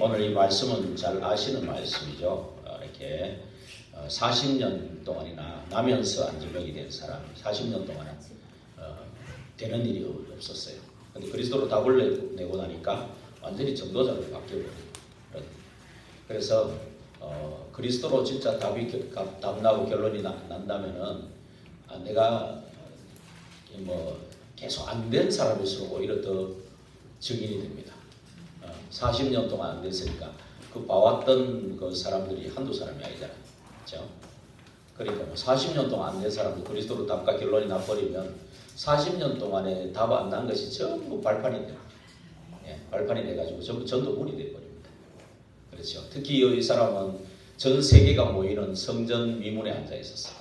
오늘 이 말씀은 잘 아시는 말씀이죠. 이렇게 40년 동안이나 나면서 안전병이 된 사람, 40년 동안은 되는 일이 없었어요. 근데 그리스도로 답을 내고 나니까 완전히 전도자로 바뀌어버려요. 그래서 그리스도로 진짜 답 나고 결론이 난다면은 내가 뭐 계속 안 된 사람일수록 오히려 더 증인이 됩니다. 40년 동안 안 됐으니까 그 봐왔던 그 사람들이 한두 사람이 아니잖아요. 그렇죠? 그러니까 뭐 40년 동안 안 된 사람도 그리스도로 답과 결론이 나버리면 40년 동안에 답 안 난 것이 전부 발판이 돼요. 발판이 돼가지고 전부 전도문이 돼버립니다. 그렇죠? 특히 이 사람은 전 세계가 모이는 성전 미문에 앉아 있었어요.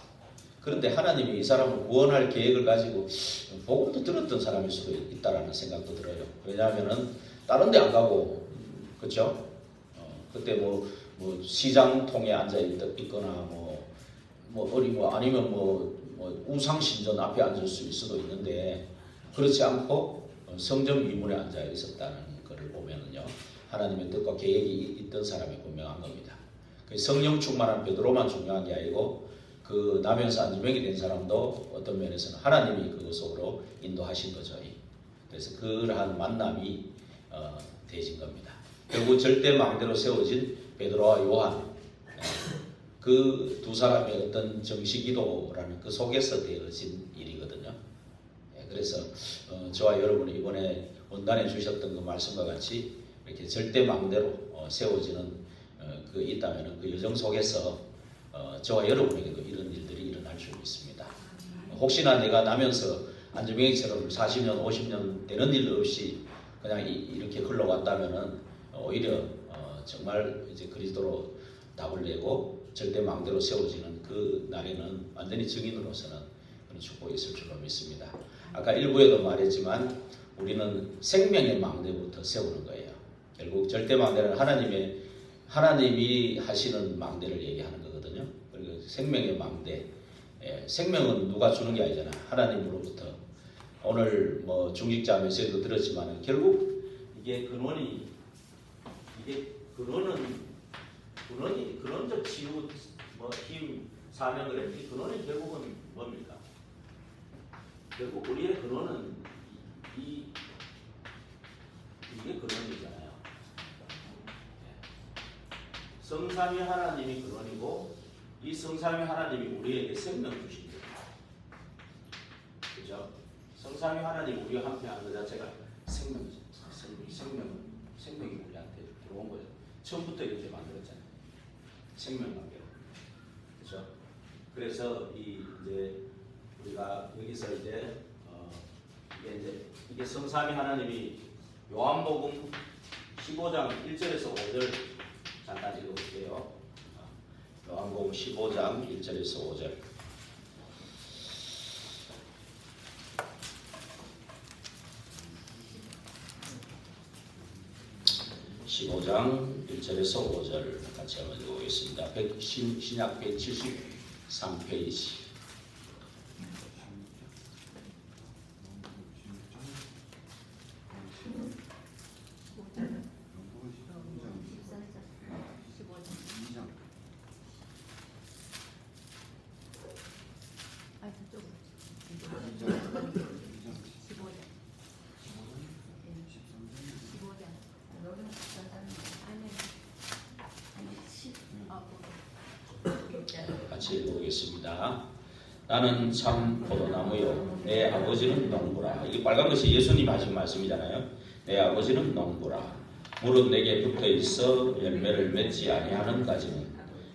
그런데 하나님이 이 사람을 구원할 계획을 가지고 복음도 들었던 사람일 수도 있다라는 생각도 들어요. 왜냐하면은 다른 데 안 가고, 그렇죠? 그때 뭐 시장통에 앉아 있거나 아니면 우상 신전 앞에 앉을 수도 있는데 그렇지 않고 성전 미문에 앉아 있었다는 것을 보면은요, 하나님의 뜻과 계획이 있던 사람이 분명한 겁니다. 성령 충만한 베드로만 중요한 게 아니고 그 나면서 안전병이 된 사람도 어떤 면에서는 하나님이 그 속으로 인도하신 거죠. 그래서 그러한 만남이 되어진 겁니다. 결국 절대 망대로 세워진 베드로와 요한, 그 두 사람의 어떤 정식기도라는 그 속에서 되어진 일이거든요. 그래서 저와 여러분이 이번에 원단에 주셨던 그 말씀과 같이 이렇게 절대 망대로 세워지는 그 있다면 그 여정 속에서 저와 여러분에게도 이런 일들이 일어날 수 있습니다. 혹시나 내가 나면서 안전병이처럼 40년, 50년 되는 일 없이 그냥 이렇게 흘러갔다면은 오히려 정말 이제 그리스도로 답을 내고 절대 망대로 세워지는 그 날에는 완전히 증인으로서는 그런 축복이 있을 줄로 믿습니다. 아까 일부에도 말했지만 우리는 생명의 망대부터 세우는 거예요. 결국 절대 망대는 하나님이 하시는 망대를 얘기하는 거거든요. 그리고 생명의 망대, 생명은 누가 주는 게 아니잖아. 하나님으로부터. 오늘 뭐 중직자 메시지도 들었지만 결국 이게 근원적 치유, 힘, 사명 그래. 이 근원이 결국은 뭡니까? 결국 우리의 근원은 이게 근원이잖아요. 성삼위 하나님이 근원이고 이 성삼위 하나님이 우리에게 생명 주신 거예요. 그죠? 성삼위 하나님 우리와 함께 하는 것 자체가 생명이죠. 생명이 우리한테 들어온 거예요. 처음부터 이렇게 만들었잖아요. 생명관계로. 그죠? 그래서 이제 우리가 여기서 이게 성삼위 하나님이 요한복음 15장 1절에서 5절 잠깐 읽어볼게요. 요한복음 15장 1절에서 5절. (15장 1절에서 5절) 같이 한번 읽어보겠습니다. 신약 173페이지. 같이 읽어보겠습니다. 나는 참 포도나무요 내 아버지는 농부라. 이게 빨간 것이 예수님 하신 말씀이잖아요. 내 아버지는 농부라. 물은 내게 붙어있어 열매를 맺지 아니하는 가지는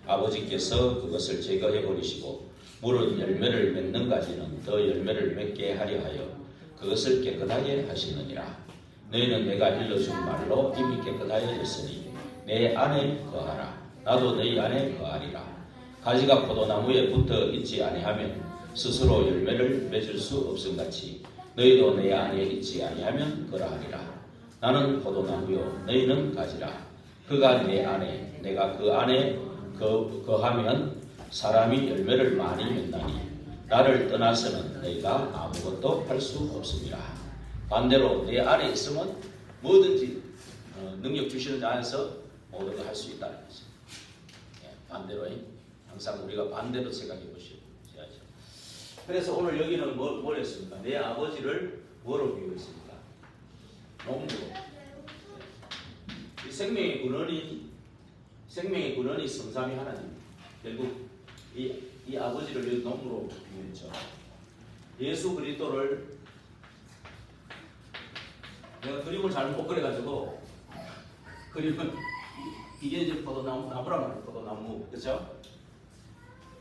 아버지께서 그것을 제거해 버리시고 물은 열매를 맺는 가지는 더 열매를 맺게 하려 하여 그것을 깨끗하게 하시느니라. 너희는 내가 일러준 말로 이미 깨끗하여졌으니 내 안에 거하라. 나도 너희 안에 거하리라. 가지가 포도나무에 붙어 있지 아니하면 스스로 열매를 맺을 수 없음같이 너희도 내 안에 있지 아니하면 그러하리라. 나는 포도나무요 너희는 가지라. 그가 내 안에 내가 그 안에 거하면 사람이 열매를 많이 맺나니 나를 떠나서는 너희가 아무것도 할 수 없습니다. 반대로 내 안에 있으면 뭐든지 능력 주시는 자 안에서 모든 걸 할 수 있다는 거죠. 예, 반대로 항상 우리가 반대로 생각해 보셔야죠. 그래서 오늘 여기는 뭘 했습니까? 내 아버지를 뭐로 비유했습니까? 농부로. 이 생명의 근원이 성삼위 하나님. 결국 이 아버지를 여기 농부로 비유했죠. 예수 그리스도를 내가 그림을 잘못 그려가지고 그림은 이게 이제 나무란 말이에요. 포도나무, 그렇죠?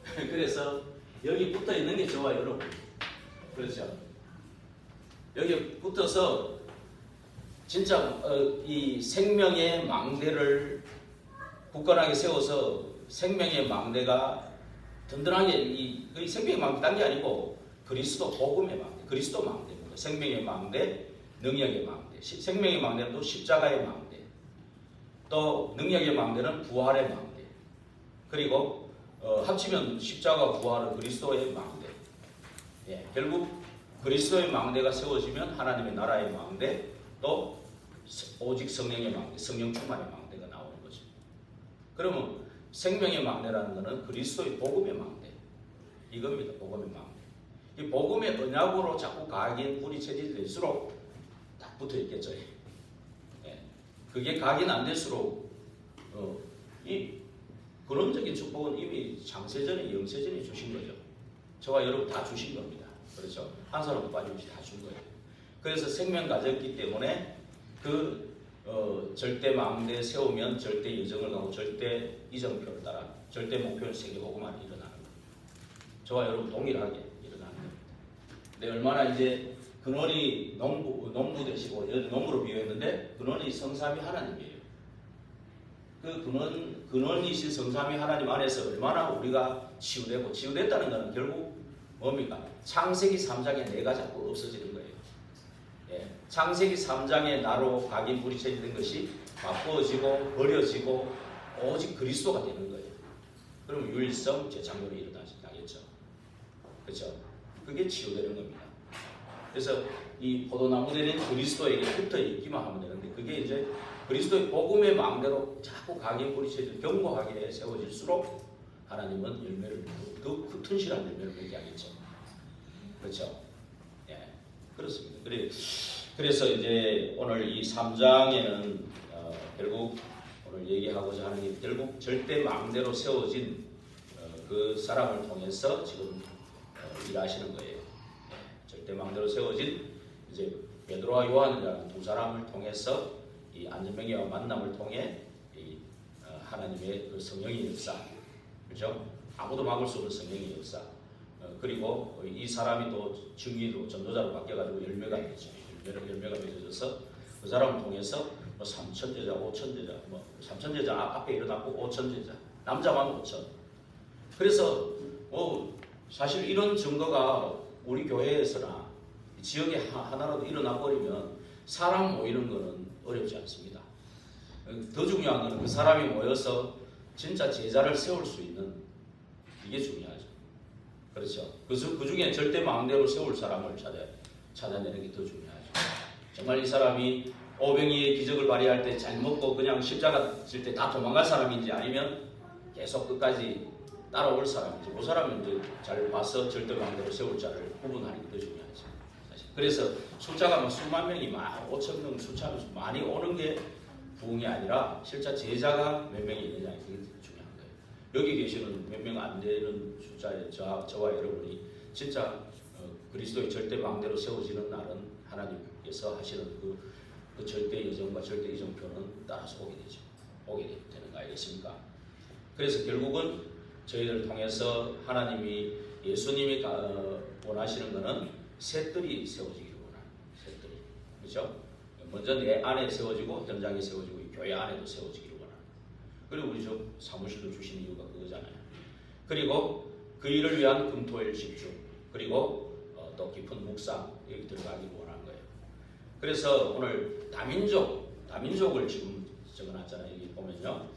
그래서 여기 붙어 있는 게 좋아요, 여러분. 그렇죠? 여기 붙어서 진짜 이 생명의 망대를 굳건하게 세워서 생명의 망대가 든든하게 이 생명의 망대 딴 게 아니고 그리스도 복음의 망대, 그리스도 망대입니다. 생명의 망대, 능력의 망대. 생명의 망대는 또 십자가의 망대. 또 능력의 망대는 부활의 망대. 그리고 합치면 십자가, 부활은 그리스도의 망대. 예, 결국 그리스도의 망대가 세워지면 하나님의 나라의 망대, 또 오직 성령의 망대, 성령 충만의 망대가 나오는 거죠. 그러면 생명의 망대라는 것은 그리스도의 복음의 망대. 이겁니다. 복음의 망대. 이 복음의 언약으로 자꾸 각인 뿌리 체질될수록 딱 붙어 있겠죠. 예. 그게 각인 안 될수록 이 근원적인 축복은 이미 창세전에 영세전에 주신 거죠. 저와 여러분 다 주신 겁니다. 그렇죠? 한 사람도 빠짐없이 다 준 거예요. 그래서 생명 가졌기 때문에 절대 망대 세우면 절대 여정을 가고 절대 이정표를 따라 절대 목표를 세계보고만 일어나는 겁니다. 저와 여러분 동일하게 일어나는 겁니다. 근데 얼마나 이제 근원이 농부 되시고 농부로 비유했는데 근원이 성삼위 하나님이에요. 그 근원이신 성삼위 하나님 안에서 얼마나 우리가 치유되고 치유됐다는 것은 결국 뭡니까? 창세기 3장에 내가 자꾸 없어지는 거예요. 예, 창세기 3장에 나로 각인 뿌리 체질된 것이 바꾸어지고 버려지고 오직 그리스도가 되는 거예요. 그럼 유일성 재창조를 일어나겠죠. 그렇죠? 그게 치유되는 겁니다. 그래서 이 포도나무 되는 그리스도에게 붙어 있기만 하면 되는데 그게 이제 그리스도의 복음의 망대로 자꾸 각인 뿌리 체질 견고하게 세워질수록 하나님은 열매를 더 튼실한 열매를 맺게 하겠죠. 그렇죠? 예, 그렇습니다. 그래서 이제 오늘 이 3장에는 결국 오늘 얘기하고자 하는 게 결국 절대 망대로 세워진 그 사람을 통해서 지금 일하시는 거예요. 예, 절대 망대로 세워진 이제 베드로와 요한이라는 두 사람을 통해서 이 안전병기와 만남을 통해 이 하나님의 그 성령의 역사, 그렇죠? 아무도 막을 수 없는 성령의 역사. 그리고 이 사람이 또 증인으로 전도자로 바뀌어가지고 열매가 되죠. 열매가 맺어져서 그 사람을 통해서 뭐 3천제자, 5천제자, 뭐 3천제자 앞에 일어났고 5천제자, 남자만 5천. 그래서 사실 이런 증거가 우리 교회에서나 지역에 하나라도 일어나 버리면 사람 모이는 거는 어렵지 않습니다. 더 중요한 것은 그 사람이 모여서 진짜 제자를 세울 수 있는 이게 중요하죠. 그렇죠. 그 중에 절대 망대로 세울 사람을 찾아내는 게 더 중요하죠. 정말 이 사람이 오병이의 기적을 발휘할 때 잘 먹고 그냥 십자가 질 때 다 도망갈 사람인지 아니면 계속 끝까지 따라올 사람인지 그 사람은 이제 잘 봐서 절대 망대로 세울 자를 구분하는 게 더 중요하죠. 사실. 그래서 숫자가 막 수만 명이 막 5천 명 숫자로 많이 오는 게 부흥이 아니라 실제 제자가 몇 명이 있느냐 그게 중요한 거예요. 여기 계시는 몇 명 안 되는 숫자의 저와 여러분이 진짜 그리스도의 절대 망대로 세워지는 날은 하나님께서 하시는 그 절대 여정과 절대 이정표는 따라서 오게 되죠. 오게 되는 거 아니겠습니까? 그래서 결국은 저희를 통해서 하나님이 예수님이 원하시는 것은 셋들이 세워지기를 원하는 셋들이. 그렇죠? 먼저 내 안에 세워지고 현장에 세워지고 교회 안에도 세워지기를 원하는. 그리고 우리 저 사무실도 주신 이유가 그거잖아요. 그리고 그 일을 위한 금토일 집중. 그리고 또 깊은 묵상 여기 들어가기를 원하는 거예요. 그래서 오늘 다민족을 지금 적어놨잖아요. 여기 보면요.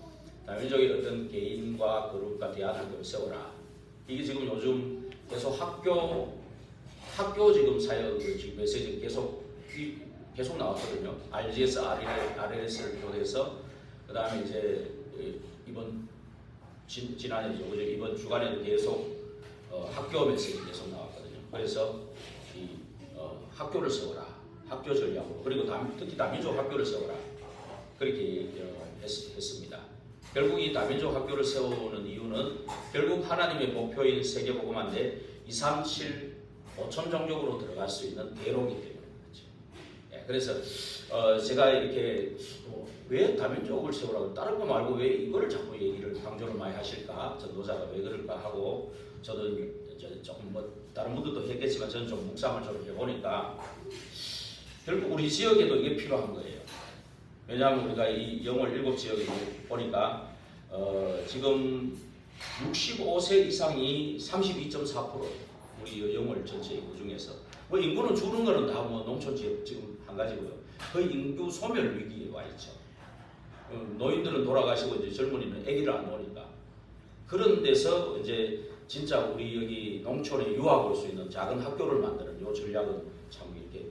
다민족의 어떤 개인과 그룹과 대안을 세워라. 이게 지금 요즘 계속 학교 지금 사역 지금 메시지 계속 나왔거든요. RGS, RLS를 통해서 그 다음에 이제 이번 지난해죠. 그죠? 이번 주간에도 계속 학교 메시지 계속 나왔거든요. 그래서 학교를 세워라. 학교 전략으로. 그리고 특히 다민족 학교를 세워라. 그렇게 했습니다. 결국 이 다민족 학교를 세우는 이유는 결국 하나님의 목표인 세계복음화인데 2, 3, 7, 5천 종족으로 들어갈 수 있는 대로이기 때문에 그렇죠. 예, 그래서 제가 이렇게 왜 다민족을 세우라고 다른 거 말고 왜 이거를 자꾸 얘기를 강조를 많이 하실까? 전도자가 왜 그럴까 하고 저도 조금 다른 분들도 했겠지만 저는 좀 묵상을 좀 해보니까 결국 우리 지역에도 이게 필요한 거예요. 왜냐하면 우리가 이 영월 7지역에 보니까 지금 65세 이상이 32.4% 우리 영월 전체 인구 중에서 뭐 인구는 주는 거는 다 뭐 농촌 지역 지금 한 가지고요. 거의 인구 소멸 위기에 와 있죠. 노인들은 돌아가시고 이제 젊은이는 아기를 안 놓으니까 그런 데서 이제 진짜 우리 여기 농촌에 유학 올 수 있는 작은 학교를 만드는 요 전략은 참 이렇게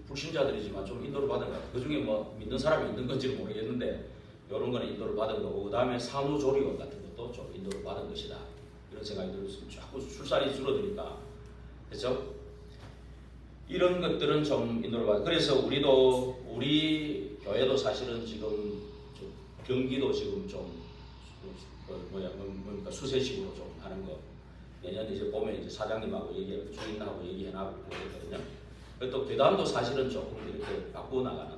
불신자들이지만 좀 인도를 받은 것 같아요. 그 중에 뭐 믿는 사람이 있는 건지는 모르겠는데 이런 거는 인도를 받은 거고 그 다음에 산후조리원 같은 것도 좀 인도를 받은 것이다. 이런 생각이 들었습니다. 자꾸 출산이 줄어드니까 그렇죠? 이런 것들은 좀 인도를 받아. 그래서 우리 교회도 사실은 지금 좀 경기도 지금 좀 그러니까 수세식으로 좀 하는 거. 내년 이제 보면 이제 사장님하고 주인하고 얘기해 나가고 그러거든요. 또 괴담도 사실은 조금 이렇게 바꾸어 나가는.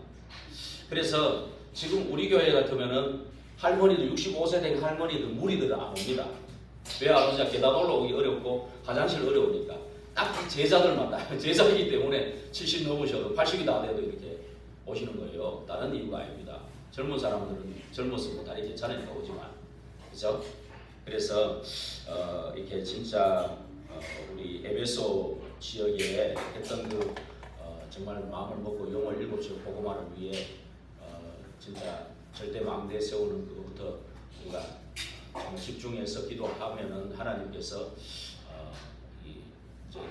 그래서 지금 우리 교회 같으면은 할머니들 65세 된 할머니들 무리들은 안 옵니다. 왜 안 오냐? 계단 올라오기 어렵고 화장실 어려우니까 딱 제자들만 다 제자이기 때문에 70 넘으셔도 80이 다 돼도 이렇게 오시는 거예요. 다른 이유가 아닙니다. 젊은 사람들은 젊어서 뭐 다리 괜찮으니까 오지만 그죠? 그래서 이렇게 진짜 우리 에베소 지역에 했던 그 정말 마음을 먹고 영월 7지역 복음화를 위해 진짜 절대 망대 세우는 그것부터 우리가 집중해서 기도하면은 하나님께서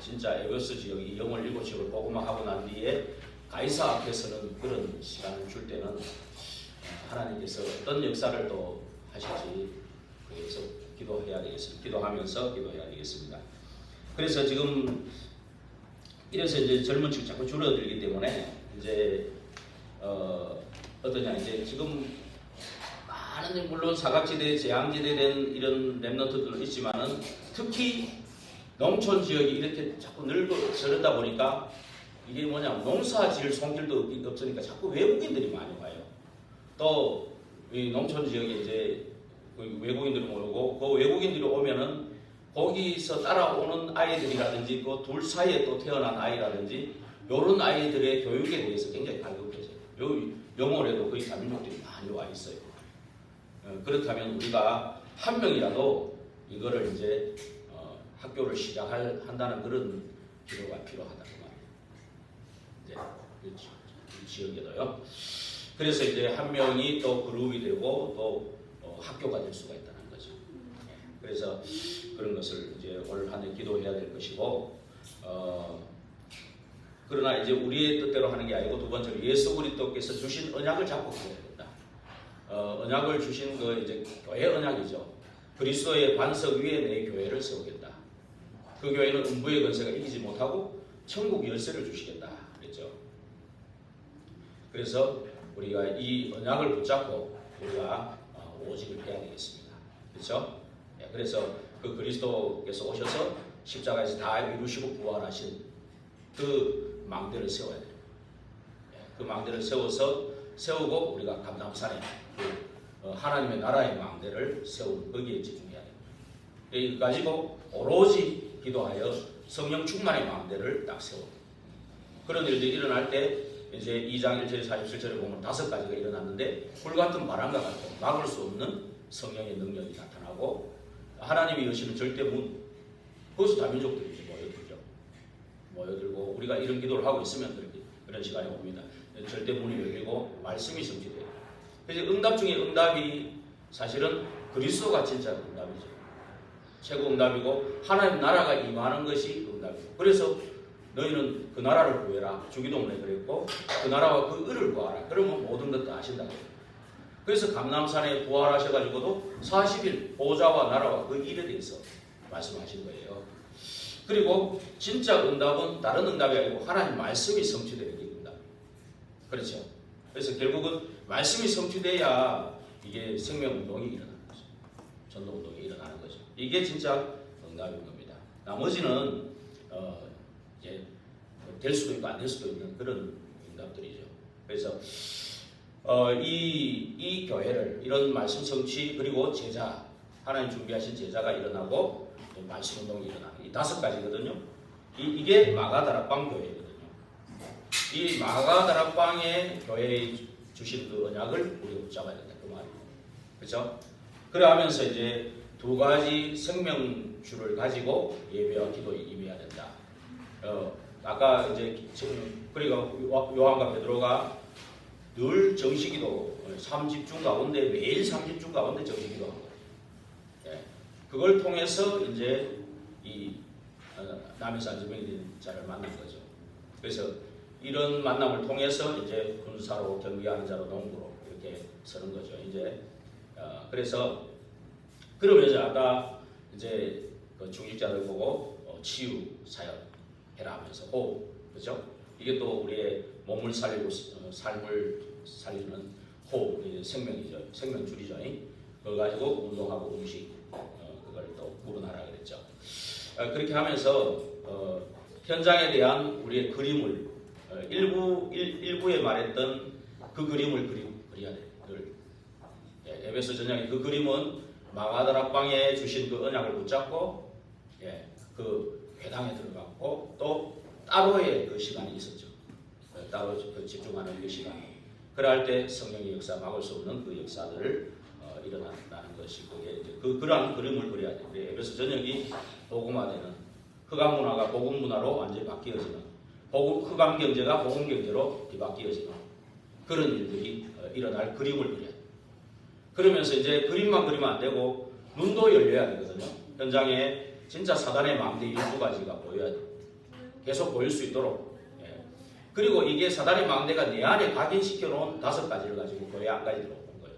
진짜 에베소 지역이 영월 7지역을 복음화하고 난 뒤에 가이사 앞에서는 그런 시간을 줄 때는 하나님께서 어떤 역사를 또 하실지 그래서 기도해야 되겠습니다. 기도하면서 기도해야 되겠습니다. 그래서 지금 이래서 이제 젊은 층 자꾸 줄어들기 때문에 이제 어떠냐 이제 지금 많은 물론 사각지대, 재앙지대 된 이런 랩런트들은 있지만은 특히 농촌 지역이 이렇게 자꾸 늘어서다 보니까 이게 뭐냐 농사 지을 손길도 없으니까 자꾸 외국인들이 많이 와요. 또 이 농촌 지역에 이제 외국인들이 모이고 그 외국인들이 오면은 거기서 따라오는 아이들이라든지 그 둘 사이에 또 태어난 아이라든지 이런 아이들의 교육에 대해서 굉장히 갈급해져요. 영월에도 거의 다민족들이 많이 와 있어요. 그렇다면 우리가 한 명이라도 이거를 이제 학교를 시작한다는 그런 기도가 필요하다는 말이에요. 이제 이 지역에도요. 그래서 이제 한 명이 또 그룹이 되고 또 학교가 될 수가 있다는 거죠. 그래서 그런 것을 이제 올 한 해 기도해야 될 것이고, 그러나 이제 우리의 뜻대로 하는 게 아니고 두 번째로 예수 그리스도께서 주신 언약을 잡고 가야 된다. 언약을 주신 그 이제 교회 언약이죠. 그리스도의 반석 위에 내 교회를 세우겠다. 그 교회는 음부의 권세가 이기지 못하고 천국 열쇠를 주시겠다. 그랬죠. 그래서 우리가 이 언약을 붙잡고 우리가 오직을 해야 되겠습니다. 그렇죠? 그래서 그 그리스도께서 오셔서 십자가에서 다 이루시고 부활하신 그 망대를 세워야 돼요. 그 망대를 세우고 우리가 감람산에 그 하나님의 나라의 망대를 세우는 거기에 집중해야 됩니다. 이거 가지고 오로지 기도하여 성령 충만의 망대를 딱 세워. 그런 일들이 일어날 때 이제 2장 1절 47절에 보면 5가지가 일어났는데 불같은 바람과 같은 막을 수 없는 성령의 능력이 나타나고 하나님이 여시는 절대 문 거기서 다민족들이 이제 모여들고 우리가 이런 기도를 하고 있으면 그런 시간이 옵니다. 절대 문이 열리고 말씀이 성취돼요. 그래서 응답 중에 응답이 사실은 그리스도가 진짜 응답이죠. 최고 응답이고 하나님 나라가 임하는 것이 응답이고 그래서 너희는 그 나라를 구해라. 주기도문에 그랬고 그 나라와 그 의를 구하라. 그러면 모든 것도 아신다고 해요. 그래서 감람산에 부활하셔가지고도 40일 보좌와 나라와 그 일에 대해서 말씀하신 거예요. 그리고 진짜 응답은 다른 응답이 아니고 하나님 말씀이 성취되는 게 응답. 그렇죠. 그래서 결국은 말씀이 성취돼야 이게 생명운동이 일어나는 거죠. 전도운동이 일어나는 거죠. 이게 진짜 응답인 겁니다. 나머지는 이제 될 수도 있고 안 될 수도 있는 그런 응답들이죠. 그래서 이 교회를 이런 말씀 성취 그리고 제자 하나님 준비하신 제자가 일어나고 또 말씀 운동이 일어나는 이 5가지거든요. 이게 마가다락방 교회거든요. 이 마가다락방의 교회에 주신 그 언약을 우리가 붙잡아야 된다 그 말이에요. 그렇죠? 그래 하면서 이제 2가지 생명줄을 가지고 예배와 기도에 임해야 된다. 아까 이제 그리고 요한과 베드로가 늘 정식기도 3집중 가운데 매일 3집중 가운데 정식기도 한 거예요. 예. 그걸 통해서 이제 이 남에서 안전병이 된 자를 만난 거죠. 그래서 이런 만남을 통해서 이제 군사로 경비하는 자로 농부로 이렇게 서는 거죠. 이제 그래서 그러면서 아까 이제 그 중직자들 보고 치유 사역 해라 하면서 호흡 그죠? 이게 또 우리의 몸을 살리고 삶을 살리는 호흡 생명이죠. 생명줄이죠. 그걸 가지고 운동하고 음식 그걸 또 구분하라 그랬죠. 그렇게 하면서 현장에 대한 우리의 그림을 일부에 말했던 그 그림을 그려야 돼요. 에베소 전장의 그 그림은 마가다락방에 주신 그 언약을 붙잡고 그 회당에 들어갔고 또 따로의 그 시간이 있었죠. 따로 그 집중하는 그 시간. 그럴 때 성령의 역사 막을 수 없는 그 역사들을 일어나는 것이 그게 이제 그러한 그림을 그려야 되는데 에베소 전역이 복음화되는 흑암 문화가 복음 문화로 완전히 바뀌어지는 흑암 경제가 복음 경제로 뒤바뀌어지는 그런 일들이 일어날 그림을 그려야 돼요. 그러면서 이제 그림만 그리면 안 되고 눈도 열려야 되거든요. 현장에 진짜 사단의 망대 12가지가 보여야 돼요. 계속 보일 수 있도록. 그리고 이게 사단의 망대가 내 안에 각인시켜 놓은 5가지를 가지고 교회 안까지 들어온 거예요.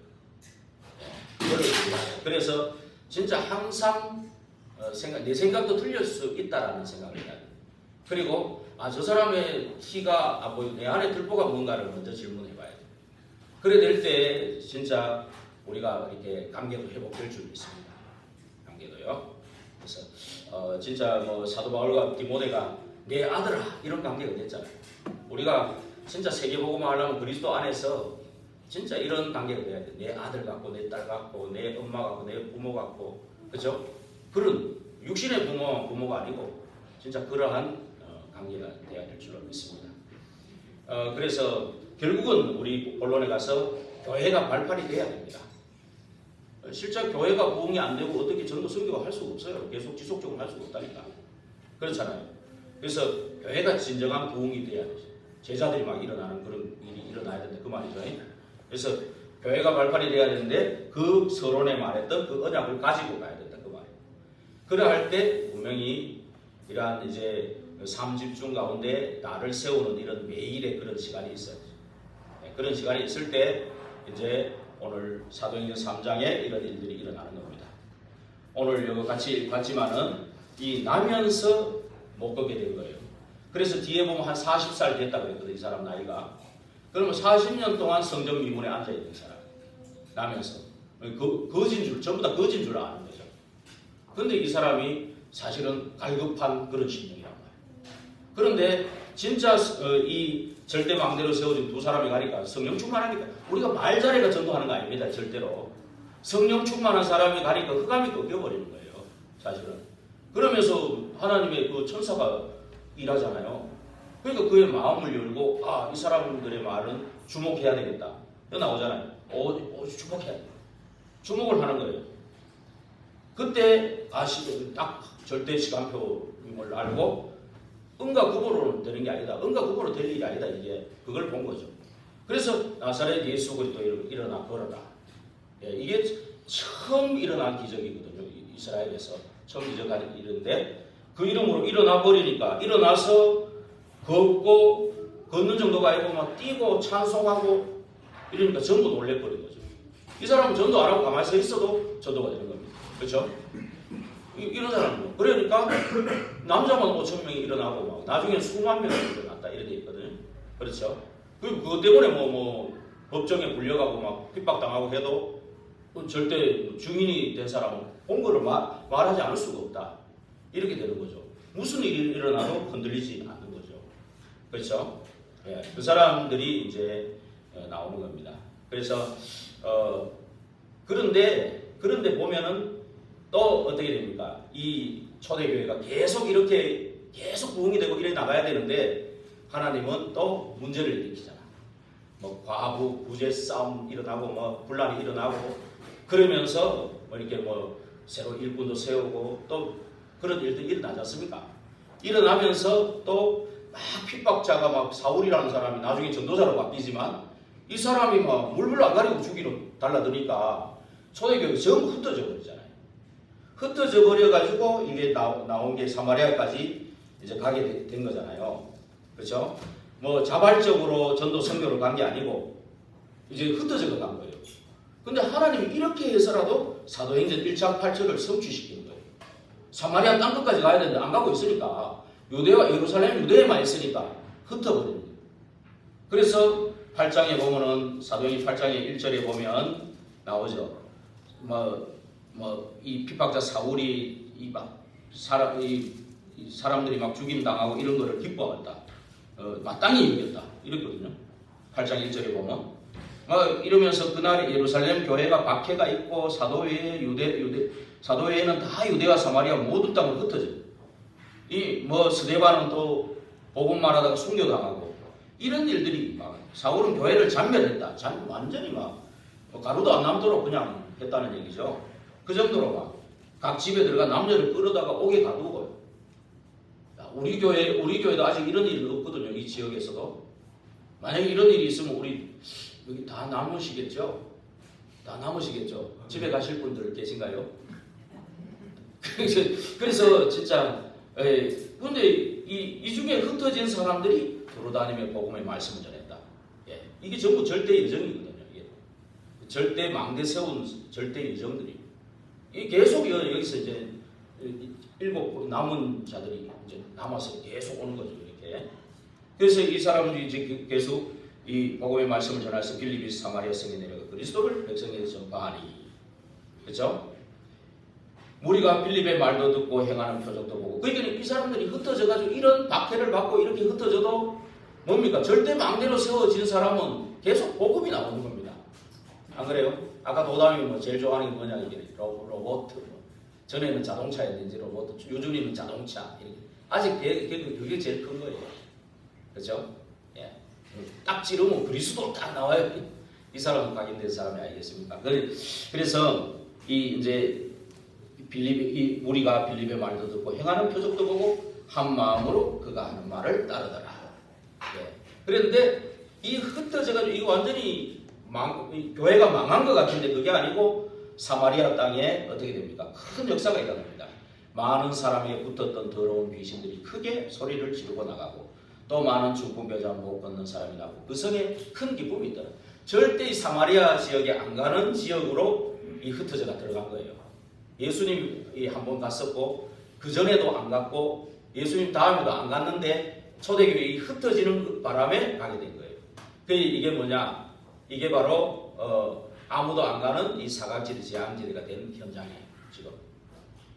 그래서 진짜 항상 내 생각도 틀릴 수 있다라는 생각을 해야 돼요. 그리고 저 사람의 키가 내 안에 들보가 뭔가를 먼저 질문해 봐야 돼요. 그래 될 때 진짜 우리가 이렇게 관계도 회복될 줄 믿습니다. 관계도요. 그래서 진짜 뭐 사도 바울과 디모데가 내 아들아 이런 관계가 됐잖아요. 우리가 진짜 세계복음을 하려면 그리스도 안에서 진짜 이런 관계가 돼야 돼. 내 아들 같고 내 딸 같고 내 엄마 같고 내 부모 같고 그죠? 그런 육신의 부모가 아니고 진짜 그러한 관계가 돼야 될 줄로 믿습니다. 그래서 결국은 우리 본론에 가서 교회가 발판이 돼야 됩니다. 실제 교회가 부흥이 안 되고 어떻게 전도 선교가 할 수가 없어요. 계속 지속적으로 할 수가 없다니까. 그렇잖아요. 그래서 교회가 진정한 부흥이 돼야 되죠. 제자들이 막 일어나는 그런 일이 일어나야 된다 그 말이죠. 그래서 교회가 발판이 돼야 되는데 그 서론에 말했던 그 언약을 가지고 가야 된다 그 말이에요. 그래 할 때 분명히 이러한 이제 3집중 가운데 나를 세우는 이런 매일의 그런 시간이 있어요. 그런 시간이 있을 때 이제 오늘 사도행전 3장에 이런 일들이 일어나는 겁니다. 오늘 여기 같이 봤지만은 이 나면서 못 걷게 된 거예요. 그래서 뒤에 보면 한 40살 됐다고 그랬거든요. 이 사람 나이가. 그러면 40년 동안 성전 미문에 앉아있는 사람. 나면서. 거진 줄, 전부 다 거진 줄 아는 거죠. 그런데 이 사람이 사실은 갈급한 그런 심령이란 말이에요. 그런데 진짜 이 절대망대로 세워진 2사람이 가니까 성령 충만하니까 우리가 말자리가 전도하는 거 아닙니다. 절대로. 성령 충만한 사람이 가니까 흑암이 꺾여버리는 거예요. 사실은. 그러면서 하나님의 그 천사가 일하잖아요. 그러니까 그의 마음을 열고 이 사람들의 말은 주목해야 되겠다. 이거 나오잖아요. 주목해야 돼. 주목을 하는 거예요. 그때 딱 절대 시간표임을 알고 은과 구보로 되는 게 아니다. 은과 구보로 될 일이 아니다. 이게 그걸 본 거죠. 그래서 나사렛 예수 그리스도 일어나 걸어라. 이게 처음 일어난 기적이거든요. 이스라엘에서 처음 기적하는 일인데 그 이름으로 일어나 버리니까 일어나서 걷고 걷는 정도가 아니고 막 뛰고 찬송하고 이러니까 전부 놀래버린 거죠. 이 사람은 전도 안 하고 가만히 서 있어도 전도가 되는 겁니다. 그렇죠? 이런 사람은 그러니까 남자만 5,000명이 일어나고 막 나중에 수만 명이 일어났다 이렇게 돼 있거든요. 그렇죠? 그것 때문에 뭐 법정에 불려가고 막 핍박당하고 해도 절대 증인이 된 사람은 본 거를 말하지 않을 수가 없다. 이렇게 되는 거죠. 무슨 일이 일어나도 흔들리지 않는 거죠. 그렇죠? 예, 그 사람들이 이제 나오는 겁니다. 그래서 그런데 보면은 또 어떻게 됩니까? 이 초대교회가 계속 이렇게 계속 부흥이 되고 이래 나가야 되는데 하나님은 또 문제를 일으키잖아. 뭐 과부 부재 싸움 일어나고 뭐 분란이 일어나고 그러면서 뭐 이렇게 뭐 새로 일꾼도 세우고 또 그런 일들이 일어나지 않습니까? 일어나면서 또 막 핍박자가 막 사울이라는 사람이 나중에 전도자로 바뀌지만 이 사람이 막 물불 안 가리고 죽이러 달라드니까 초대교회가 전부 흩어져 버리잖아요. 흩어져 버려가지고 이게 나온 게 사마리아까지 이제 가게 된 거잖아요. 그렇죠? 뭐 자발적으로 전도 선교를 간 게 아니고 이제 흩어져 간 거예요. 근데 하나님이 이렇게 해서라도 사도행전 1장 8절을 성취시키는 거예요. 사마리아 땅끝까지 가야 되는데 안 가고 있으니까 유대와 예루살렘 유대에만 있으니까 흩어버립니다. 그래서 8장에 보면은 사도행전 8장의 1절에 보면 나오죠. 이 핍박자 사울이 사람들이 막 죽임 당하고 이런 거를 기뻐했다. 마땅히 여겼다. 이랬거든요. 8장 1절에 보면 이러면서 그날 예루살렘 교회가 박해가 있고 사도회에는 다 유대와 사마리아 모든 땅을 흩어져. 스데반은 또 복음 말하다가 순교당하고 이런 일들이 막 사울은 교회를 잔멸했다. 완전히 막 가루도 안 남도록 그냥 했다는 얘기죠. 그 정도로 막 각 집에 들어가 남녀를 끌어다가 옥에 가두고요. 우리 교회도 아직 이런 일이 없거든요. 이 지역에서도. 만약에 이런 일이 있으면 우리 여기 다 남으시겠죠? 집에 가실 분들 계신가요? 그래서 진짜 그런데 이 중에 흩어진 사람들이 돌아다니며 복음의 말씀을 전했다. 이게 전부 절대 예정이거든요. 절대 망대 세운 절대 예정들이 계속 여기서 이제 7 남은 자들이 이제 남아서 계속 오는 거죠. 이렇게. 그래서 이 사람들이 이제 계속 이 복음의 말씀을 전해서 빌립이 사마리아 성에 내려가 그리스도를 백성에게 전파하니. 그렇죠? 무리가 빌립의 말도 듣고 행하는 표적도 보고. 그러니까 이 사람들이 흩어져가지고 이런 박해를 받고 이렇게 흩어져도 뭡니까? 절대 망대로 세워진 사람은 계속 복음이 나오는 겁니다. 안 그래요? 아까 도담이 제일 좋아하는 게 뭐냐 이게 로봇. 전에는 자동차였는지 로봇. 요즘에는 자동차. 이렇게. 아직 그게 제일 큰 거예요. 그렇죠? 예. 딱 찌르면 그리스도 딱 나와요. 이 사람은 각인된 사람이 아니겠습니까? 그래서 우리가 빌립의 말도 듣고 행하는 표적도 보고 한 마음으로 그가 하는 말을 따르더라. 예. 그런데 이 흩어져가지고 이거 완전히 교회가 망한 것 같은데 그게 아니고 사마리아 땅에 어떻게 됩니까? 큰 역사가 일어납니다. 많은 사람에게 붙었던 더러운 귀신들이 크게 소리를 지르고 나가고 또 많은 중풍병자 못 걷는 사람이 나고 그 성에 큰 기쁨이 있더라. 절대 이 사마리아 지역에 안 가는 지역으로 이 흩어져가 들어간 거예요. 예수님이 한 번 갔었고 그 전에도 안 갔고 예수님 다음에도 안 갔는데 초대교회에 흩어지는 바람에 가게 된 거예요. 이게 뭐냐? 이게 바로 아무도 안 가는 이 사각지대 재앙지대가 된 현장이에요. 지금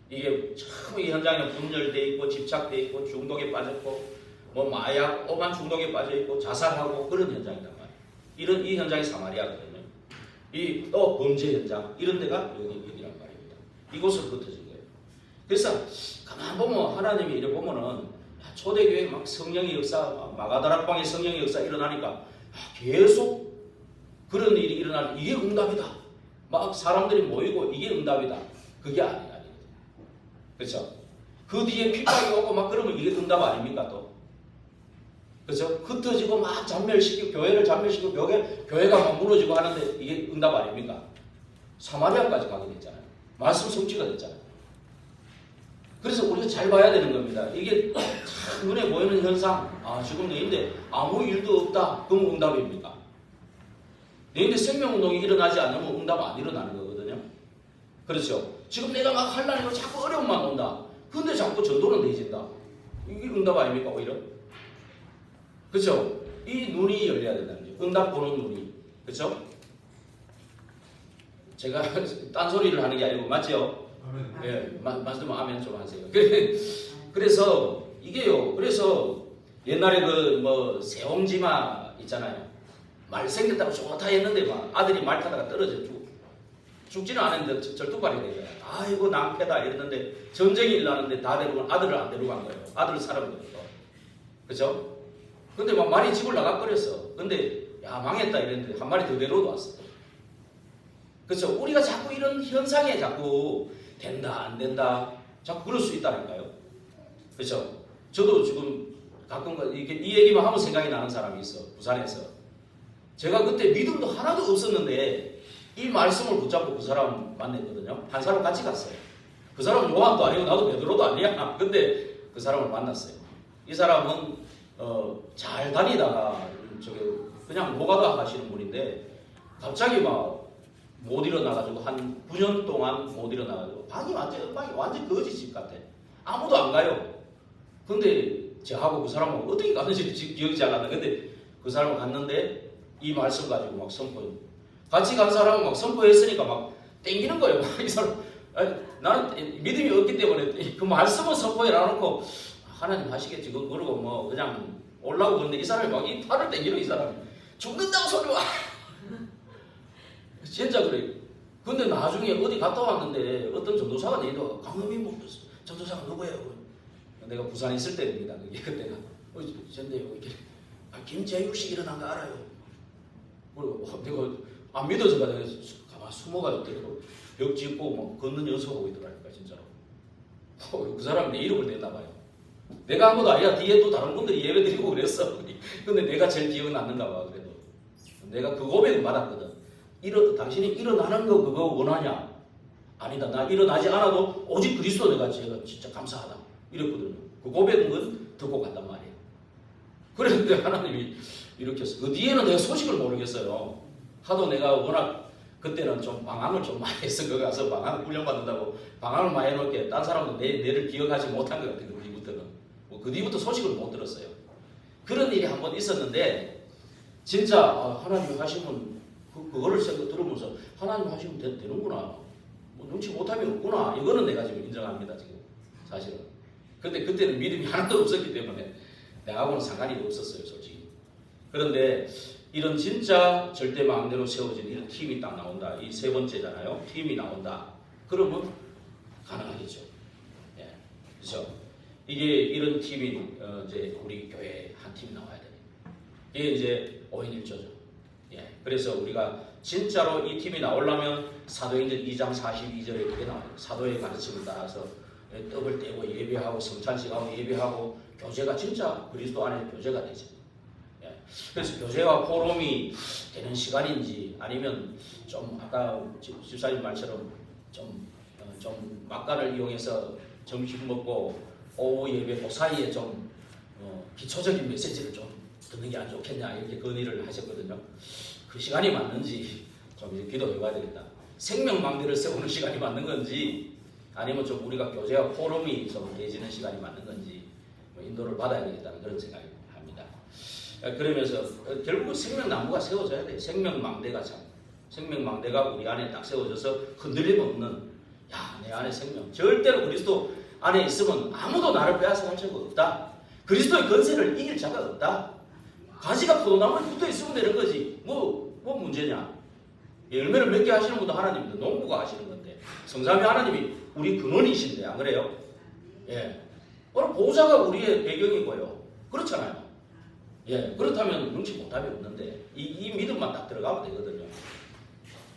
이게 참 이 현장에 분열돼 있고 집착돼 있고 중독에 빠졌고 뭐 마약, 오만 중독에 빠져 있고 자살하고 그런 현장이란 말이에요. 이 현장이 사마리아거든요. 이 또 범죄 현장 이런 데가 여기란 말입니다. 이곳을 흩어진 거예요. 그래서 가만 보면 하나님이 이래 보면은 초대교회 막 성령의 역사, 마가다락방의 성령의 역사 일어나니까 계속 그런 일이 일어나면 이게 응답이다. 막 사람들이 모이고 이게 응답이다. 그게 아니거든요. 그렇죠? 그 뒤에 핍박이 오고 막 그러면 이게 응답 아닙니까 또? 그렇죠? 흩어지고 막 교회를 잔멸시키고 교회가 막 무너지고 하는데 이게 응답 아닙니까? 사마리아까지 가게 됐잖아요. 말씀 성취가 됐잖아요. 그래서 우리가 잘 봐야 되는 겁니다. 이게 참 눈에 보이는 현상, 지금 내인데 아무 일도 없다. 그럼 응답입니까? 너희들 생명운동이 일어나지 않으면 응답 안 일어나는 거거든요. 그렇죠? 지금 내가 막 하려니까 자꾸 어려움만 온다. 근데 자꾸 전도는 되어진다. 이게 응답 아닙니까 오히려? 그렇죠? 이 눈이 열려야 된다는 거죠. 응답 보는 눈이. 그렇죠? 제가 딴소리를 하는 게 아니고 맞죠? 예, 맞으면 아멘 좀 하세요. 그래서 이게요. 그래서 옛날에 그 뭐 세옹지마 있잖아요. 말 생겼다고 좋다 했는데 막 아들이 말 타다가 떨어져 죽지는 않았는데 절뚝발이 되잖아요. 아이고 낭패다 이랬는데 전쟁이 일어나는데 다 데리고 아들을 안 데리고 간 거예요. 아들을 사는 거예요. 그렇죠? 근데 막 말이 집을 나가버렸어. 근데 야 망했다 이랬는데 한 마리 더 데려도 왔어. 그렇죠? 우리가 자꾸 이런 현상에 자꾸 된다 안 된다 자꾸 그럴 수 있다니까요. 그렇죠? 저도 지금 가끔 이 얘기만 하면 생각이 나는 사람이 있어. 부산에서. 제가 그때 믿음도 하나도 없었는데 이 말씀을 붙잡고 그 사람 만났거든요. 한 사람 같이 갔어요. 그 사람은 요한도 아니고 나도 베드로도 아니야. 근데 그 사람을 만났어요. 이 사람은 잘 다니다가 그냥 노가다 하시는 분인데 갑자기 막 못 일어나가지고 한 9년 동안 못 일어나가지고 방이 완전 거지집 같아. 아무도 안 가요. 근데 저하고 그 사람하고 어떻게 갔는지 기억이 잘 안 나. 근데 그 사람을 갔는데 이 말씀 가지고 막 선포해요. 같이 간 사람은 막 선포했으니까 막 땡기는 거예요. 이 사람 나는 믿음이 없기 때문에 그 말씀을 선포해 놔놓고 하나님 하시겠지 그러고 뭐 그냥 올라오고 그런데 이 사람이 막 이 팔을 땡기는 이 사람이 죽는다고 소리 와. 진짜 그래. 근데 나중에 어디 갔다 왔는데 어떤 전도사가 내도 강남이 뭐 전도사가 누구예요? 내가 부산에 있을 때입니다. 그때가 전데요 이렇게 김재육씨 일어난 거 알아요? 그리고 내가 안 믿어져가 내가 가만 숨어가지고 벽 짚고 뭐 걷는 연습하고 있더라니까 진짜로. 그 사람이 내 이름을 냈나 봐요. 내가 한 것도 아니야. 뒤에 또 다른 분들이 예배 드리고 그랬어. 근데 내가 제일 기억은 남는가 봐. 그래도 내가 그 고백을 받았거든. 당신이 일어나는 거 그거 원하냐? 아니다. 나 일어나지 않아도 오직 그리스도 내가 제가 진짜 감사하다. 이랬거든요. 그 고백은 듣고 간단 말이에요. 그랬는데 하나님이 이렇게 했어. 그 뒤에는 내가 소식을 모르겠어요. 하도 내가 워낙 그때는 좀 방황을 좀 많이 했어. 거기 가서 방황 훈련받는다고 방황을 많이 해놓게 딴 사람도 내를 기억하지 못한 것 같아요. 그 뒤부터는. 그 뒤부터 소식을 못 들었어요. 그런 일이 한 번 있었는데 진짜 하나님이 하시면 그거를 들으면서 하나님 하시면 되는구나. 뭐 눈치 못함이 없구나. 이거는 내가 지금 인정합니다. 지금 사실은. 근데 그때는 믿음이 하나도 없었기 때문에 내하고는 상관이 없었어요. 솔직히. 그런데 이런 진짜 절대망대로 세워진 이런 팀이 딱 나온다. 이 세 번째잖아요. 팀이 나온다. 그러면 가능하겠죠. 예. 그렇죠. 이게 이런 팀이 이제 우리 교회에 한 팀이 나와야 돼요. 이게 이제 5인 1조죠. 예. 그래서 우리가 진짜로 이 팀이 나오려면 사도행전 2장 42절에 그게 나와요. 사도의 가르침을 따라서 떡을 떼고 예배하고 성찬식하고 예배하고 교제가 진짜 그리스도 안에 교제가 되죠. 예. 그래서 교제와 포럼이 되는 시간인지 아니면 좀 아까 집사님 말처럼 좀 막간을 이용해서 점심 먹고 오후 예배 그 사이에 좀 기초적인 메시지를 좀 듣는 게 안 좋겠냐 이렇게 건의를 하셨거든요. 그 시간이 맞는지 좀 이제 기도해 봐야 되겠다. 생명망대를 세우는 시간이 맞는 건지 아니면 좀 우리가 교제와 포럼이 좀 되어지는 시간이 맞는 건지 인도를 받아야 되겠다는 그런 생각이 합니다. 그러면서 결국 생명나무가 세워져야 돼요. 생명망대가 우리 안에 딱 세워져서 흔들림 없는 내 안에 생명. 절대로 그리스도 안에 있으면 아무도 나를 빼앗아갈 자가 없다. 그리스도의 권세를 이길 자가 없다. 가지가 포도나무에 붙어 있으면 되는 거지. 뭐 문제냐. 열매를 맺게 하시는 분도 하나님인데 농부가 하시는 건데 성삼위 하나님이 우리 근원이신데 안 그래요? 예. 오늘 보호자가 우리의 배경이고요. 그렇잖아요. 예. 그렇다면 눈치 못함이 없는데 이 믿음만 딱 들어가면 되거든요.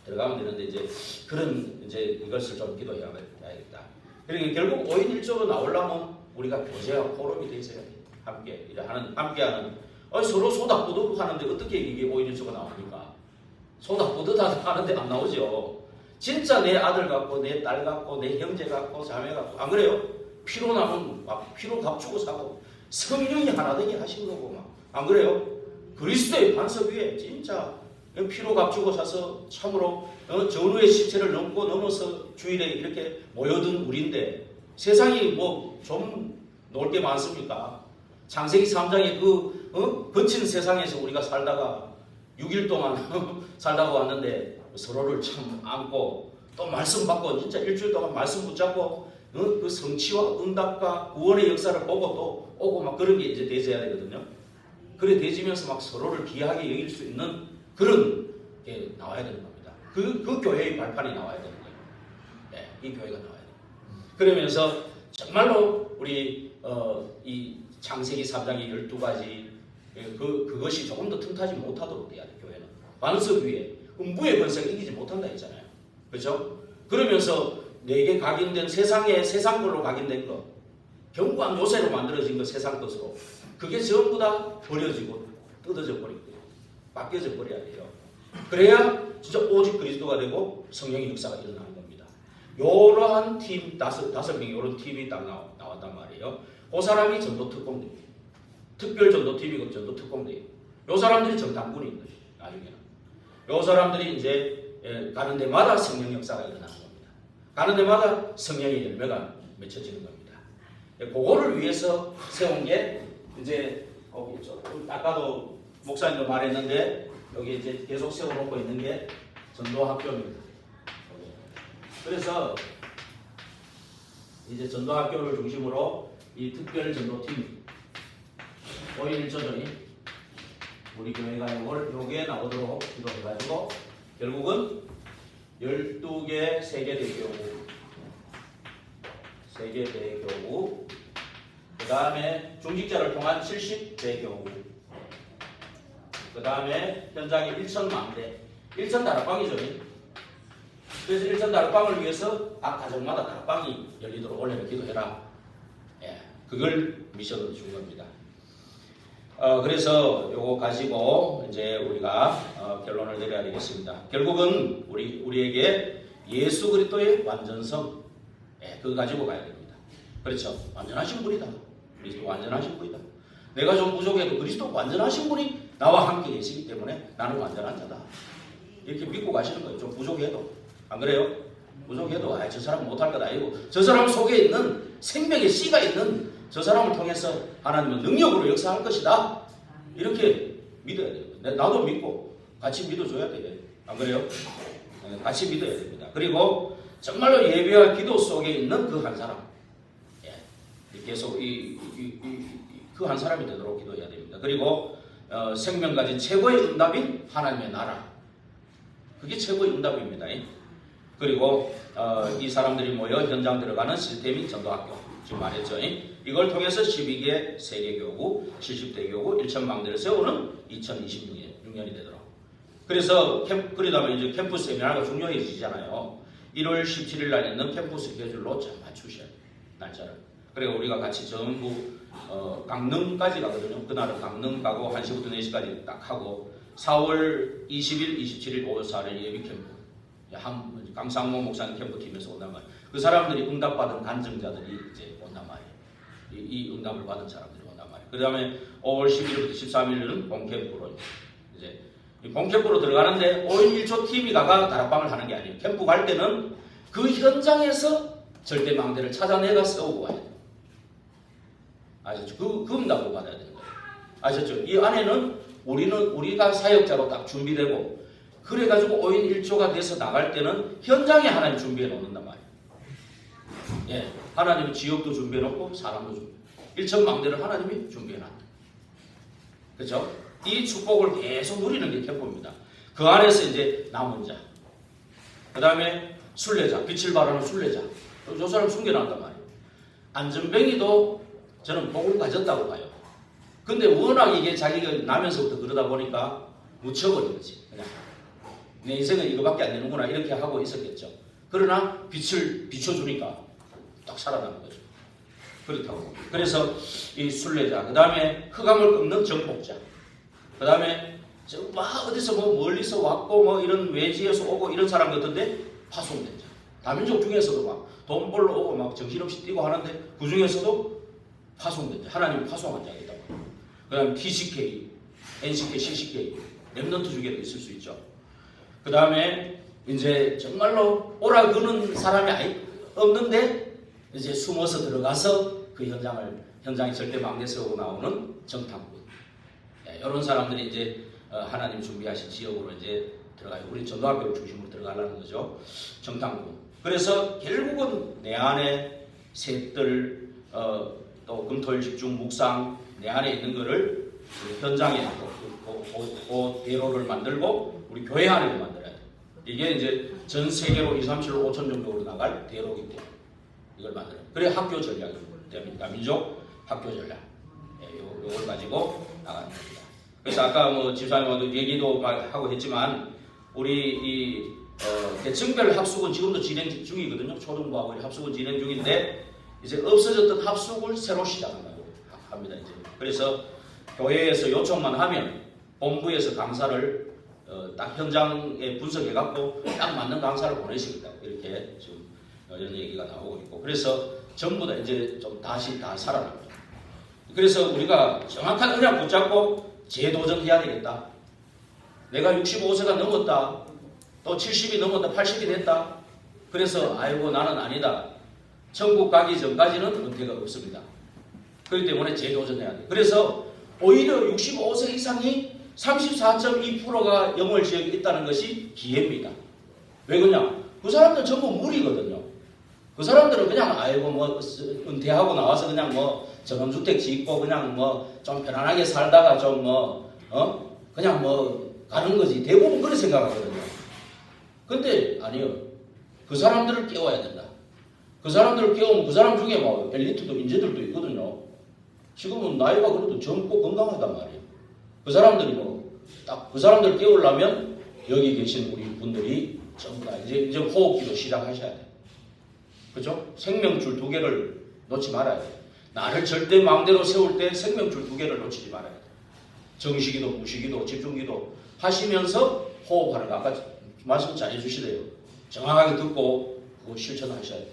들어가면 되는데 이제 이것을 좀 기도해야겠다. 그러니까 결국 5인 1조로 나오려면 우리가 교제와 포럼이 되어 있어야 돼요. 함께하는 서로 소닥보듯 하는데 어떻게 이게 5인 1조가 나옵니까? 소닥보듯 하는데 안 나오죠. 진짜 내 아들 같고 내 딸 같고 내 형제 같고 자매 같고 안 그래요? 피로 나면 막 피로 값주고 사고 성령이 하나 되게 하신 거고 막 안 그래요? 그리스도의 반석 위에 진짜 피로 값주고 사서 참으로 전후의 시체를 넘어서 주일에 이렇게 모여든 우리인데 세상이 뭐 좀 놀 게 많습니까? 창세기 3장에 거친 세상에서 우리가 살다가 6일 동안 살다가 왔는데 서로를 참 안고 또 말씀 받고 진짜 일주일 동안 말씀 붙잡고 그 성취와 응답과 구원의 역사를 보고 또 오고 막 그런 게 이제 되져야 되거든요. 그래 되지면서 막 서로를 귀하게 여길 수 있는 그런 게 나와야 되는 겁니다. 그 교회의 발판이 나와야 되는 거예요. 네, 이 교회가 나와야 돼요. 그러면서 정말로 우리 이 창세기 3장의 12가지 그것이 조금 더 틈타지 못하도록 돼야 돼. 교회는 반석 위에 무의 번성을 이기지 못한다 했잖아요. 그렇죠? 그러면서 내게 각인된 세상 걸로 각인된 거, 견고한 요새로 만들어진 거, 세상 것으로 그게 전부 다 버려지고 뜯어져 버리고 바뀌어져 버려야 돼요. 그래야 진짜 오직 그리스도가 되고 성령의 역사가 일어나는 겁니다. 이러한 팀 다섯 명이 이런 팀이 딱 나왔단 말이에요. 그 사람이 전도 특공대예요. 특별 전도팀이고 전도 특공대예요. 요 사람들이 정탐꾼인 거예요. 나중에는 요 사람들이 이제 가는 데마다 성령 역사가 일어나는 겁니다. 가는 데마다 성령의 열매가 맺혀지는 겁니다. 그거를 위해서 세운 게 이제 아까도 목사님도 말했는데 여기 이제 계속 세워놓고 있는 게 전도학교입니다. 그래서 이제 전도학교를 중심으로 이 특별 전도팀 5일 1조전이 우리 교회가 요게 나오도록 기도해가지고 결국은 12개 세계대교구 그 다음에 중직자를 통한 70대 교구 그 다음에 현장에 1,000망대 1,000 다락방이죠. 그래서 1,000 다락방을 위해서 각 가정마다 다락방이 열리도록 올해는 기도해라. 그걸 미션으로 준 겁니다. 그래서 요거 가지고 이제 우리가 결론을 내려야 되겠습니다. 결국은 우리에게 예수 그리스도의 완전성, 그거 가지고 가야 됩니다. 그렇죠? 완전하신 분이다. 그리스도 완전하신 분이다. 내가 좀 부족해도 그리스도 완전하신 분이 나와 함께 계시기 때문에 나는 완전한 자다. 이렇게 믿고 가시는 거예요. 좀 부족해도. 안 그래요? 부족해도 저 사람 못할 것 아니고 저 사람 속에 있는 생명의 씨가 있는 저 사람을 통해서 하나님은 능력으로 역사할 것이다. 이렇게 믿어야 돼요. 나도 믿고 같이 믿어줘야 돼요. 안 그래요? 같이 믿어야 됩니다. 그리고 정말로 예배와 기도 속에 있는 그 한 사람. 계속 그 한 사람이 되도록 기도해야 됩니다. 그리고 생명 가진 최고의 응답인 하나님의 나라. 그게 최고의 응답입니다. 그리고 이 사람들이 모여 현장 들어가는 시스템인 전도학교. 지금 말했죠. 이걸 통해서 12개 세계교구, 70대 교구, 1,000망대를 세우는 2026년이 되도록. 그래서 그러다 보면 이제 캠프 세미나가 중요해지잖아요. 1월 17일 날 있는 캠프 스케줄로 잘 맞추셔야 돼요. 날짜를. 그리고 우리가 같이 전부 강릉까지 가거든요. 그날은 강릉 가고 1시부터 4시까지 딱 하고 4월 20일, 27일, 5월 4일 예비 캠프. 강상모 목사님 캠프팀에서 온단 말이에요. 그 사람들이 응답받은 간증자들이 이제 온단 말이에요. 이 응답을 받은 사람들이 온단 말이에요. 그 다음에 5월 11일부터 13일은 본캠프로 이제 본캠프로 들어가는데 5인 1조 팀이 가가 다락방을 하는 게 아니에요. 캠프 갈 때는 그 현장에서 절대 망대를 찾아내가 세우고 와야 돼요. 아셨죠? 그 응답을 받아야 되는 거예요. 아셨죠? 이 안에는 우리가 사역자로 딱 준비되고 그래가지고 5인 1조가 돼서 나갈 때는 현장에 하나님 준비해 놓는단 말이에요. 하나님은 지역도 준비해 놓고 사람도 준비해 놓고 1,000망대를 하나님이 준비해 놨다. 그렇죠? 이 축복을 계속 누리는 게 캠프입니다. 그 안에서 이제 남은 자, 그 다음에 순례자, 빛을 발하는 순례자, 저 사람 숨겨놨단 말이에요. 안전뱅이도 저는 복을 가졌다고 봐요. 근데 워낙 이게 자기가 나면서부터 그러다 보니까 묻혀버린 거지. 그냥 내 인생은 이거밖에 안 되는구나 이렇게 하고 있었겠죠. 그러나 빛을 비춰주니까 딱 살아나는 거죠. 그렇다고. 그래서 이 순례자, 그 다음에 흑암을 꺾는 정복자, 그 다음에 막 어디서 뭐 멀리서 왔고 뭐 이런 외지에서 오고 이런 사람 같은데 파송된 자. 다민족 중에서도 막 돈 벌러 오고 막 정신없이 뛰고 하는데 그 중에서도 파송된 자. 하나님이 파송한 자가 있다고. 그 다음에 TCK, NCK, CCK, 랩넌트 중에도 있을 수 있죠. 그 다음에 이제 정말로 오라 그는 사람이 없는데 이제 숨어서 들어가서 그 현장에 절대 막내 세우고 나오는 정탐꾼. 이런 사람들이 이제 하나님 준비하신 지역으로 이제 들어가요. 우리 전도학교를 중심으로 들어가려는 거죠. 정탐꾼. 그래서 결국은 내 안에 셋들 또 금토일 집중 묵상 내 안에 있는 거를 현장에 그 대로를 만들고 우리 교회 안에 만들어야 돼. 이게 이제 전 세계로 2, 3, 7, 5천 정도로 나갈 대로이고 이걸 만들어요. 그래 학교 전략입니다. 민족 학교 전략. 요걸 가지고 나가는 겁니다. 그래서 아까 뭐 집사님하고 얘기도 하고 했지만 우리 이 계층별 합숙은 지금도 진행 중이거든요. 초등부하고 합숙은 진행 중인데 이제 없어졌던 합숙을 새로 시작한다고 합니다. 이제 그래서 교회에서 요청만 하면 본부에서 강사를 딱 현장에 분석해갖고 딱 맞는 강사를 보내시겠다 이렇게 지금 이런 얘기가 나오고 있고 그래서 전부 다 이제 좀 다시 다 살아납니다. 그래서 우리가 정확한 언약 붙잡고 재도전해야 되겠다. 내가 65세가 넘었다. 또 70이 넘었다. 80이 됐다. 그래서 아이고 나는 아니다. 천국 가기 전까지는 은퇴가 없습니다. 그렇기 때문에 재도전해야 돼. 그래서 오히려 65세 이상이 34.2%가 영월 지역에 있다는 것이 기회입니다. 왜 그러냐? 그 사람들은 전부 무리거든요. 그 사람들은 그냥 아이고 뭐 은퇴하고 나와서 그냥 뭐 전원주택 짓고 그냥 뭐 좀 편안하게 살다가 좀 뭐 그냥 뭐 가는 거지. 대부분 그렇게 생각하거든요. 근데 아니요. 그 사람들을 깨워야 된다. 그 사람들을 깨우면 그 사람 중에 뭐 엘리트도 인재들도 있거든요. 지금은 나이가 그래도 젊고 건강하단 말이에요. 그 사람들이 뭐 딱 그 사람들 깨우려면 여기 계신 우리 분들이 전부 다 이제 호흡기도 시작하셔야 돼요. 그죠? 생명줄 2개를 놓지 말아야 돼요. 나를 절대 마음대로 세울 때 생명줄 2개를 놓치지 말아야 돼요. 정시기도, 무시기도, 집중기도 하시면서 호흡하는 거 아까 말씀 잘 해주시대요. 정확하게 듣고 그거 실천하셔야 돼요.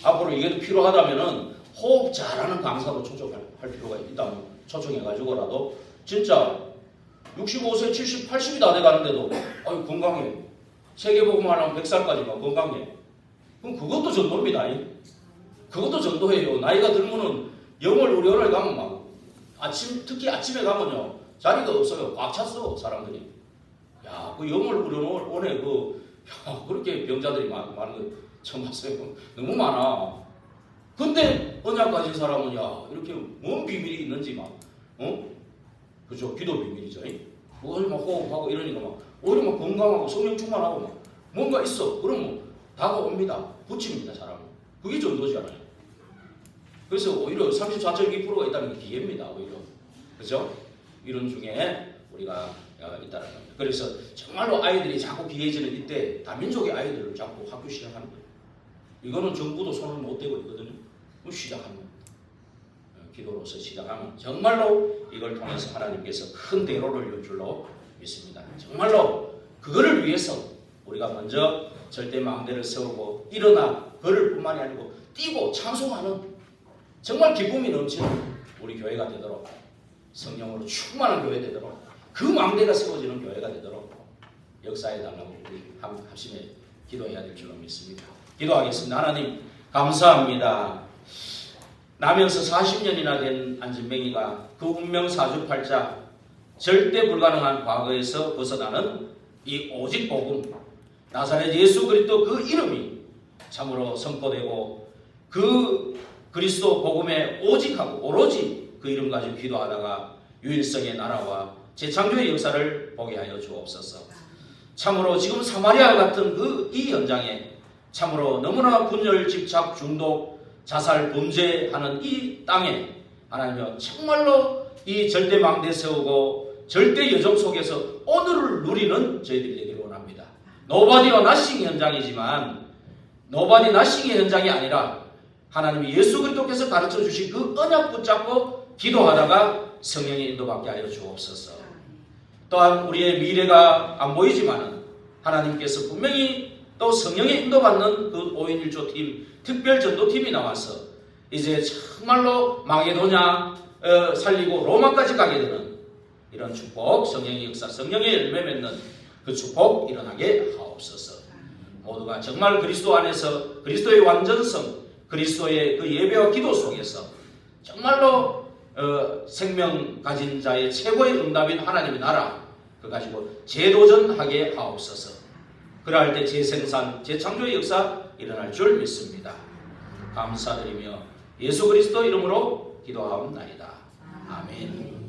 앞으로 이게 필요하다면은 호흡 잘하는 강사로 초청할 필요가 있다면 초청해가지고라도 진짜 65세, 70, 80이 다 돼가는데도 아유 건강해. 세계복음을 하면 100살까지 막 건강해. 그럼 그것도 전도입니다. 그것도 전도예요. 나이가 들면은 영월 우리 오늘 가면 막 특히 아침에 가면요 자리가 없어요. 꽉 찼어 사람들이. 야, 그 영월 우리 오늘 그렇게 병자들이 많은 거 처음 봤어요. 너무 많아. 근데 언약 가진 사람은 이렇게 뭔 비밀이 있는지 그죠? 기도 비밀이죠. 오히려 막 호흡하고 이러니까 오히려 막 건강하고 성령 충만하고 뭔가 있어. 그러면 다가옵니다. 붙입니다, 사람은. 그게 전도잖아요. 그래서 오히려 34.2%가 있다는 게 기회입니다, 오히려. 그죠? 이런 중에 우리가 있다는 겁니다. 그래서 정말로 아이들이 자꾸 기해지는 이때 다민족의 아이들을 자꾸 학교 시작하는 거예요. 이거는 정부도 손을 못 대고 있거든요. 그럼 시작하는 겁니다. 기도로서 시작하면 정말로 이걸 통해서 하나님께서 큰 대로를 열 줄로 믿습니다. 정말로 그거를 위해서 우리가 먼저 절대 망대를 세우고 일어나 걸을 뿐만이 아니고 뛰고 찬송하는 정말 기쁨이 넘치는 우리 교회가 되도록 성령으로 충만한 교회 되도록 그 망대가 세워지는 교회가 되도록 역사해 달라고 우리 합심해 기도해야 될 줄로 믿습니다. 기도하겠습니다. 하나님 감사합니다. 나면서 40년이나 된 안진뱅이가 그 운명 사주팔자 절대 불가능한 과거에서 벗어나는 이 오직 복음 나사렛 예수 그리스도 그 이름이 참으로 선포되고 그 그리스도 복음에 오직하고 오로지 그 이름 가지고 기도하다가 유일성의 나라와 재창조의 역사를 보게 하여 주옵소서. 참으로 지금 사마리아 같은 이 현장에 참으로 너무나 분열, 집착, 중독, 자살, 범죄하는 이 땅에 하나님이여 정말로 이 절대 망대 세우고 절대 여정 속에서 오늘을 누리는 저희들이 되기를 원합니다. 노바디와 나싱 현장이지만 노바디 나싱의 현장이 아니라 하나님이 예수 그리스도께서 가르쳐 주신 그 언약 붙잡고 기도하다가 성령의 인도받게 하여 주옵소서. 또한 우리의 미래가 안 보이지만 하나님께서 분명히 또 성령의 인도받는 그 5인 1조 팀 특별 전도팀이 나와서 이제 정말로 마게도냐 살리고 로마까지 가게 되는 이런 축복, 성령의 역사, 성령의 열매 맺는 그 축복 일어나게 하옵소서. 모두가 정말 그리스도 안에서 그리스도의 완전성, 그리스도의 그 예배와 기도 속에서 정말로 생명 가진 자의 최고의 응답인 하나님의 나라 그 가지고 재도전하게 하옵소서. 그러할 때 재생산, 재창조의 역사 일어날 줄 믿습니다. 감사드리며 예수 그리스도 이름으로 기도하옵나이다. 아멘.